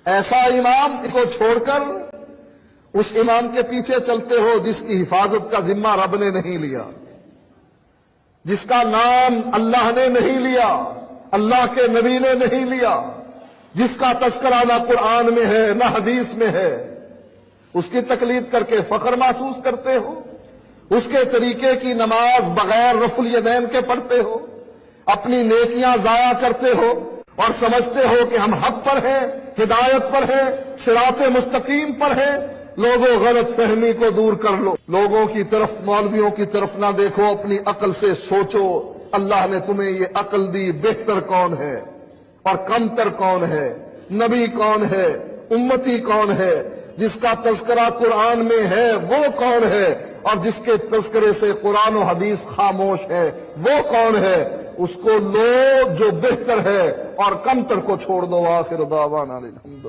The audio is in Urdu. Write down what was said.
ایسا امام کو چھوڑ کر اس امام کے پیچھے چلتے ہو جس کی حفاظت کا ذمہ رب نے نہیں لیا، جس کا نام اللہ نے نہیں لیا، اللہ کے نبی نے نہیں لیا، جس کا تذکرہ نہ قرآن میں ہے نہ حدیث میں ہے، اس کی تقلید کر کے فخر محسوس کرتے ہو، اس کے طریقے کی نماز بغیر رفع الیدین کے پڑھتے ہو، اپنی نیکیاں ضائع کرتے ہو اور سمجھتے ہو کہ ہم حق پر ہیں، ہدایت پر ہیں، صراط مستقیم پر ہیں۔ لوگوں غلط فہمی کو دور کر لو، لوگوں کی طرف، مولویوں کی طرف نہ دیکھو، اپنی عقل سے سوچو اللہ نے تمہیں یہ عقل دی، بہتر کون ہے اور کمتر کون ہے، نبی کون ہے، امتی کون ہے، جس کا تذکرہ قرآن میں ہے وہ کون ہے، اور جس کے تذکرے سے قرآن و حدیث خاموش ہے وہ کون ہے، اس کو لو جو بہتر ہے اور کمتر کو چھوڑ دو۔ آخر دعوانا الحمد۔